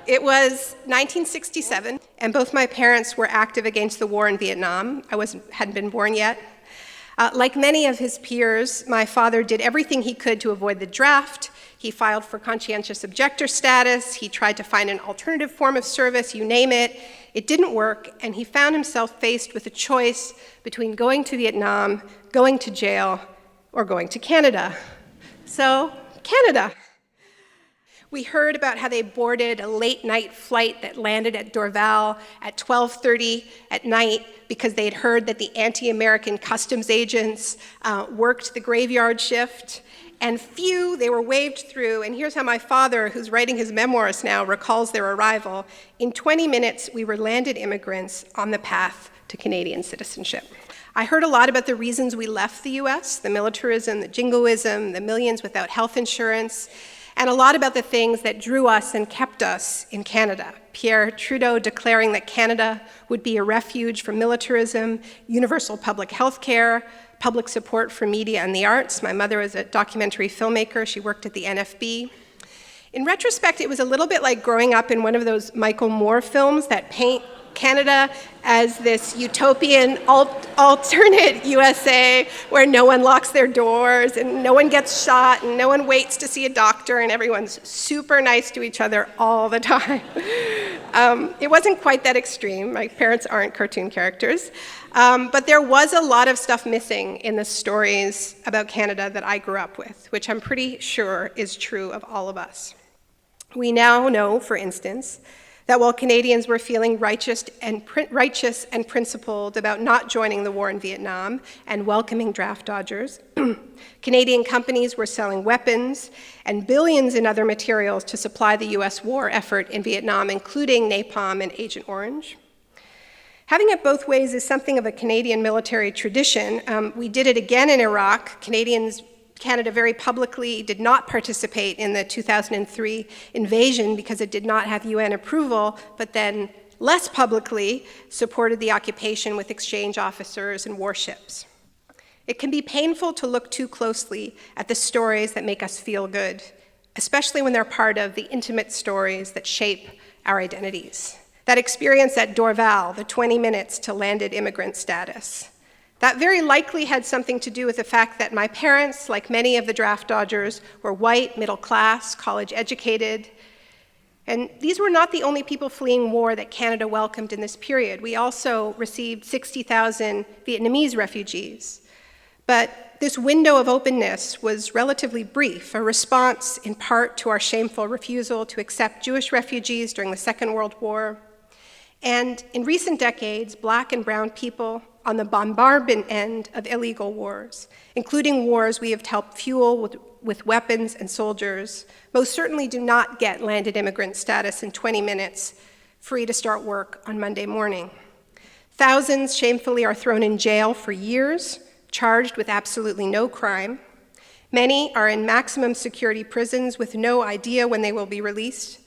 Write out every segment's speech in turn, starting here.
It was 1967, and both my parents were active against the war in Vietnam. I hadn't been born yet. Like many of his peers, my father did everything he could to avoid the draft. He filed for conscientious objector status. He tried to find an alternative form of service, you name it. It didn't work, and he found himself faced with a choice between going to Vietnam, going to jail, or going to Canada. So, Canada. We heard about how they boarded a late-night flight that landed at Dorval at 12:30 at night because they had heard that the anti-American customs agents worked the graveyard shift. And phew, they were waved through. And here's how my father, who's writing his memoirs now, recalls their arrival. In 20 minutes, we were landed immigrants on the path to Canadian citizenship. I heard a lot about the reasons we left the US, the militarism, the jingoism, the millions without health insurance, and a lot about the things that drew us and kept us in Canada. Pierre Trudeau declaring that Canada would be a refuge from militarism, universal public health care, public support for media and the arts. My mother was a documentary filmmaker. She worked at the NFB. In retrospect, it was a little bit like growing up in one of those Michael Moore films that paint Canada as this utopian alternate USA where no one locks their doors and no one gets shot and no one waits to see a doctor and everyone's super nice to each other all the time. It wasn't quite that extreme. My parents aren't cartoon characters. But there was a lot of stuff missing in the stories about Canada that I grew up with, which I'm pretty sure is true of all of us. We now know, for instance, that while Canadians were feeling righteous and principled about not joining the war in Vietnam and welcoming draft dodgers, Canadian companies were selling weapons and billions in other materials to supply the US war effort in Vietnam, including napalm and Agent Orange. Having it both ways is something of a Canadian military tradition. We did it again in Iraq. Canada very publicly did not participate in the 2003 invasion because it did not have UN approval, but then less publicly supported the occupation with exchange officers and warships. It can be painful to look too closely at the stories that make us feel good, especially when they're part of the intimate stories that shape our identities. That experience at Dorval, the 20 minutes to landed immigrant status, that very likely had something to do with the fact that my parents, like many of the draft dodgers, were white, middle class, college educated. And these were not the only people fleeing war that Canada welcomed in this period. We also received 60,000 Vietnamese refugees. But this window of openness was relatively brief, a response in part to our shameful refusal to accept Jewish refugees during the Second World War. And in recent decades, Black and brown people on the bombardment end of illegal wars, including wars we have helped fuel with weapons and soldiers, most certainly do not get landed immigrant status in 20 minutes, free to start work on Monday morning. Thousands shamefully are thrown in jail for years, charged with absolutely no crime. Many are in maximum security prisons with no idea when they will be released,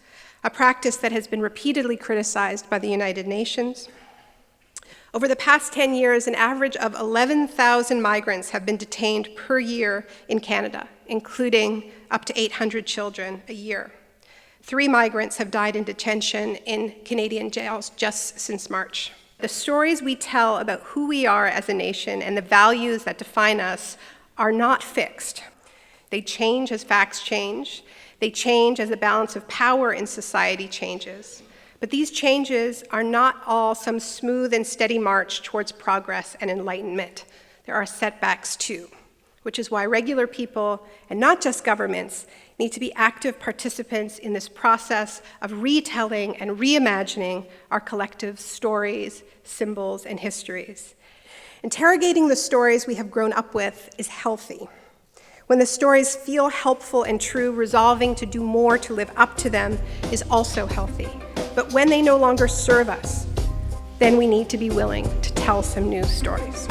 a practice that has been repeatedly criticized by the United Nations. Over the past 10 years, an average of 11,000 migrants have been detained per year in Canada, including up to 800 children a year. 3 migrants have died in detention in Canadian jails just since March. The stories we tell about who we are as a nation and the values that define us are not fixed. They change as facts change. They change as the balance of power in society changes. But these changes are not all some smooth and steady march towards progress and enlightenment. There are setbacks too, which is why regular people, and not just governments, need to be active participants in this process of retelling and reimagining our collective stories, symbols, and histories. Interrogating the stories we have grown up with is healthy. When the stories feel helpful and true, resolving to do more to live up to them is also healthy. But when they no longer serve us, then we need to be willing to tell some new stories.